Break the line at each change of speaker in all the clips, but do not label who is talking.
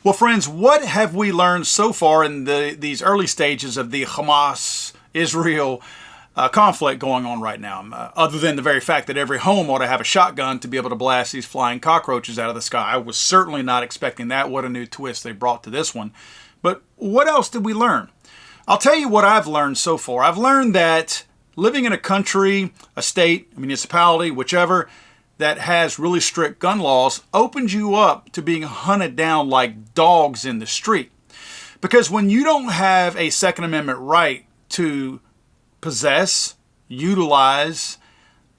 Well, friends, what have we learned so far in these early stages of the Hamas-Israel conflict going on right now, other than the very fact that every home ought to have a shotgun to be able to blast these flying cockroaches out of the sky? I was certainly not expecting that. What a new twist they brought to this one. But what else did we learn? I'll tell you what I've learned so far. I've learned that living in a country, a state, a municipality, whichever, that has really strict gun laws opens you up to being hunted down like dogs in the street. Because when you don't have a Second Amendment right to possess, utilize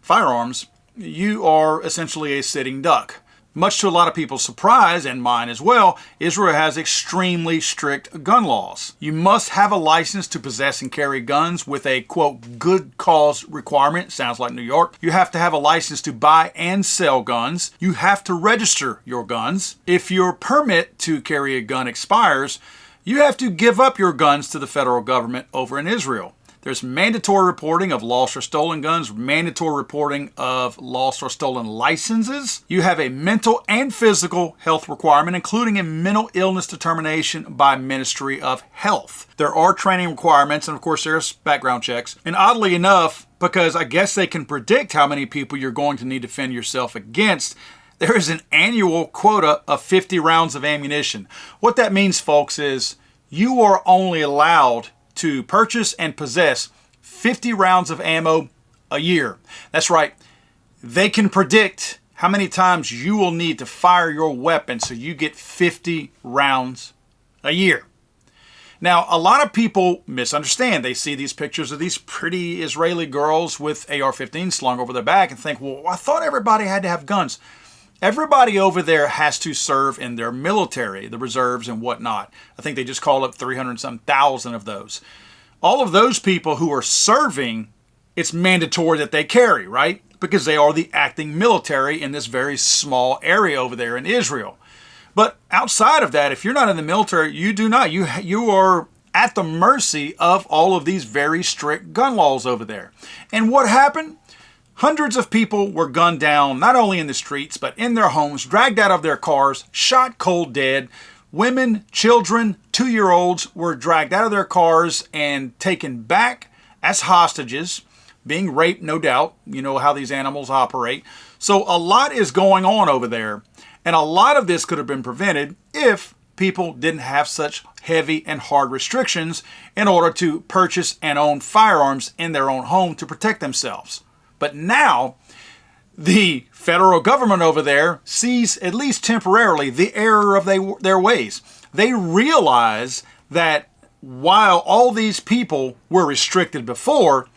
firearms, you are essentially a sitting duck. Much to a lot of people's surprise, and mine as well, Israel has extremely strict gun laws. You must have a license to possess and carry guns with a, quote, good cause requirement. Sounds like New York. You have to have a license to buy and sell guns. You have to register your guns. If your permit to carry a gun expires, you have to give up your guns to the federal government over in Israel. There's mandatory reporting of lost or stolen guns, mandatory reporting of lost or stolen licenses. You have a mental and physical health requirement, including a mental illness determination by Ministry of Health. There are training requirements, and of course there's background checks. And oddly enough, because I guess they can predict how many people you're going to need to defend yourself against, there is an annual quota of 50 rounds of ammunition. What that means, folks, is you are only allowed to purchase and possess 50 rounds of ammo a year. That's right. They can predict how many times you will need to fire your weapon, so you get 50 rounds a year. Now, a lot of people misunderstand. They see these pictures of these pretty Israeli girls with AR-15s slung over their back and think, well, I thought everybody had to have guns. Everybody over there has to serve in their military, the reserves and whatnot. I think they just call up 300,000 of those. All of those people who are serving, it's mandatory that they carry, right? Because they are the acting military in this very small area over there in Israel. But outside of that, if you're not in the military, you do not. You are at the mercy of all of these very strict gun laws over there. And what happened? Hundreds of people were gunned down, not only in the streets, but in their homes, dragged out of their cars, shot cold dead. Women, children, 2-year-olds were dragged out of their cars and taken back as hostages, being raped, no doubt. You know how these animals operate. So a lot is going on over there. And a lot of this could have been prevented if people didn't have such heavy and hard restrictions in order to purchase and own firearms in their own home to protect themselves. But now, the federal government over there sees, at least temporarily, the error of their ways. They realize that while all these people were restricted before,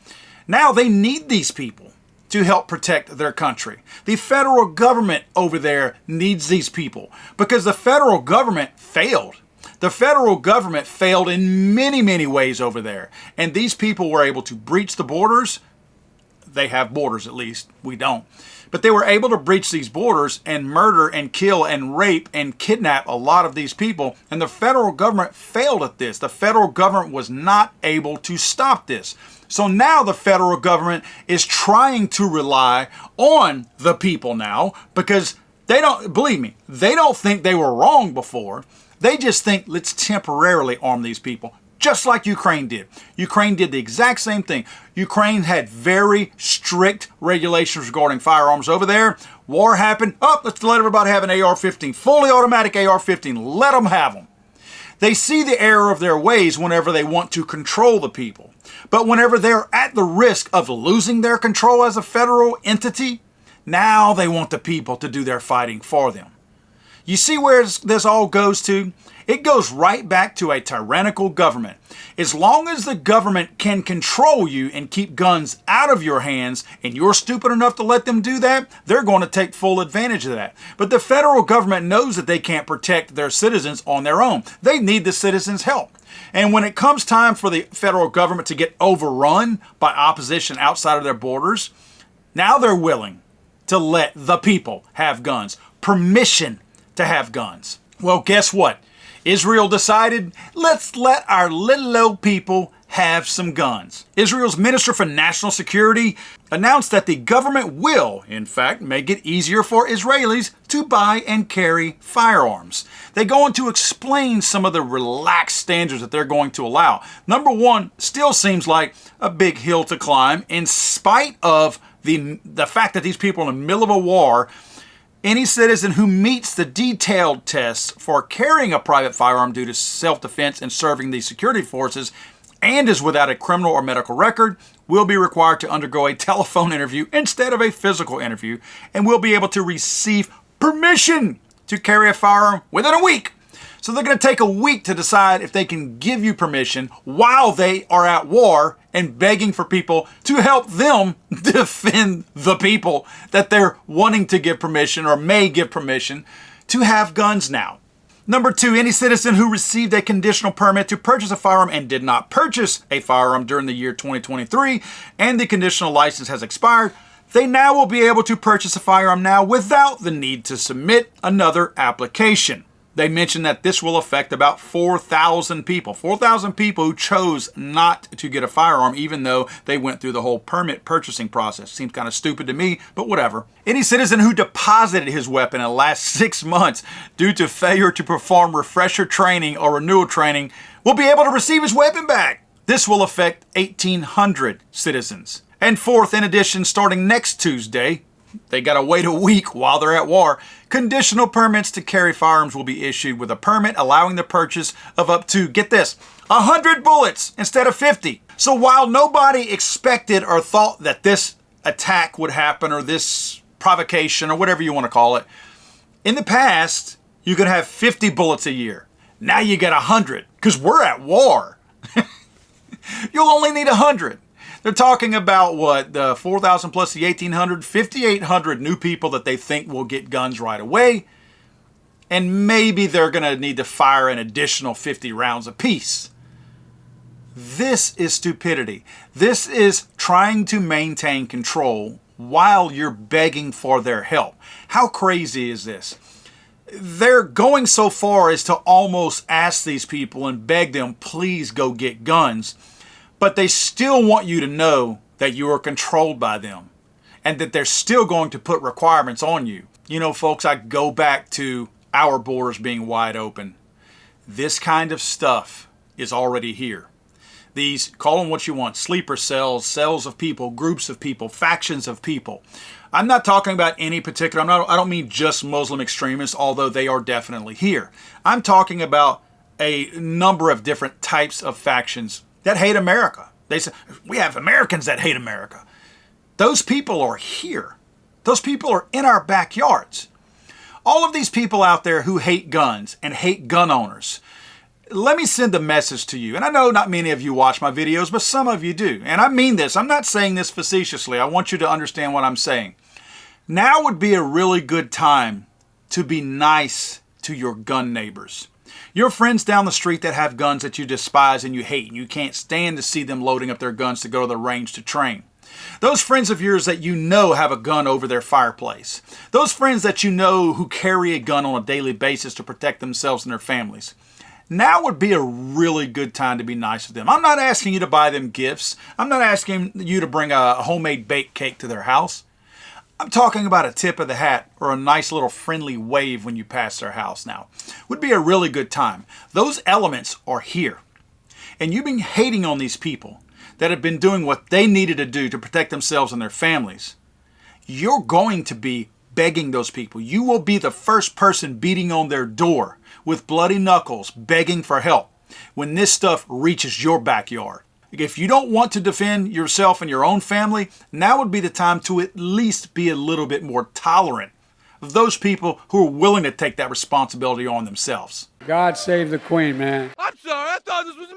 now they need these people to help protect their country. The federal government over there needs these people because the federal government failed. The federal government failed in many, many ways over there. And these people were able to breach the borders. They have borders, at least. We don't. But they were able to breach these borders and murder and kill and rape and kidnap a lot of these people. And the federal government failed at this. The federal government was not able to stop this. So now the federal government is trying to rely on the people now because they don't, believe me, they don't think they were wrong before. They just think, let's temporarily arm these people. Just like Ukraine did. Ukraine did the exact same thing. Ukraine had very strict regulations regarding firearms over there. War happened. Oh, let's let everybody have an AR-15. Fully automatic AR-15. Let them have them. They see the error of their ways whenever they want to control the people. But whenever they're at the risk of losing their control as a federal entity, now they want the people to do their fighting for them. You see where this all goes to? It goes right back to a tyrannical government. As long as the government can control you and keep guns out of your hands, and you're stupid enough to let them do that, they're going to take full advantage of that. But the federal government knows that they can't protect their citizens on their own. They need the citizens' help. And when it comes time for the federal government to get overrun by opposition outside of their borders, now they're willing to let the people have guns. Permission to have guns. Well, guess what? Israel decided, let's let our little old people have some guns. Israel's Minister for National Security announced that the government will, in fact, make it easier for Israelis to buy and carry firearms. They go on to explain some of the relaxed standards that they're going to allow. Number one, still seems like a big hill to climb in spite of the fact that these people are in the middle of a war. Any citizen who meets the detailed tests for carrying a private firearm due to self-defense and serving the security forces and is without a criminal or medical record will be required to undergo a telephone interview instead of a physical interview and will be able to receive permission to carry a firearm within a week. So they're going to take a week to decide if they can give you permission while they are at war and begging for people to help them defend the people that they're wanting to give permission or may give permission to have guns now. Number two, any citizen who received a conditional permit to purchase a firearm and did not purchase a firearm during the year 2023 and the conditional license has expired, they now will be able to purchase a firearm now without the need to submit another application. They mentioned that this will affect about 4,000 people. 4,000 people who chose not to get a firearm even though they went through the whole permit purchasing process. Seems kind of stupid to me, but whatever. Any citizen who deposited his weapon in the last 6 months due to failure to perform refresher training or renewal training will be able to receive his weapon back. This will affect 1,800 citizens. And fourth, in addition, starting next Tuesday, they got to wait a week while they're at war. Conditional permits to carry firearms will be issued with a permit allowing the purchase of up to, get this, 100 bullets instead of 50. So while nobody expected or thought that this attack would happen or this provocation or whatever you want to call it, in the past, you could have 50 bullets a year. Now you get 100 because we're at war. You'll only need 100. They're talking about what, the 4,000 plus the 1,800, 5,800 new people that they think will get guns right away. And maybe they're going to need to fire an additional 50 rounds apiece. This is stupidity. This is trying to maintain control while you're begging for their help. How crazy is this? They're going so far as to almost ask these people and beg them, please go get guns. But they still want you to know that you are controlled by them and that they're still going to put requirements on you. You know, folks, I go back to our borders being wide open. This kind of stuff is already here. These, call them what you want, sleeper cells, cells of people, groups of people, factions of people. I'm not talking about any particular, I don't mean just Muslim extremists, although they are definitely here. I'm talking about a number of different types of factions that hate America. They say, we have Americans that hate America. Those people are here. Those people are in our backyards. All of these people out there who hate guns and hate gun owners, let me send a message to you. And I know not many of you watch my videos, but some of you do. And I mean this. I'm not saying this facetiously. I want you to understand what I'm saying. Now would be a really good time to be nice to your gun neighbors. Your friends down the street that have guns that you despise and you hate, and you can't stand to see them loading up their guns to go to the range to train. Those friends of yours that you know have a gun over their fireplace. Those friends that you know who carry a gun on a daily basis to protect themselves and their families. Now would be a really good time to be nice to them. I'm not asking you to buy them gifts. I'm not asking you to bring a homemade baked cake to their house. I'm talking about a tip of the hat or a nice little friendly wave when you pass their house now. Would be a really good time. Those elements are here. And you've been hating on these people that have been doing what they needed to do to protect themselves and their families. You're going to be begging those people. You will be the first person beating on their door with bloody knuckles, begging for help when this stuff reaches your backyard. If you don't want to defend yourself and your own family, now would be the time to at least be a little bit more tolerant of those people who are willing to take that responsibility on themselves.
God save the Queen, man.
I'm sorry, I thought this was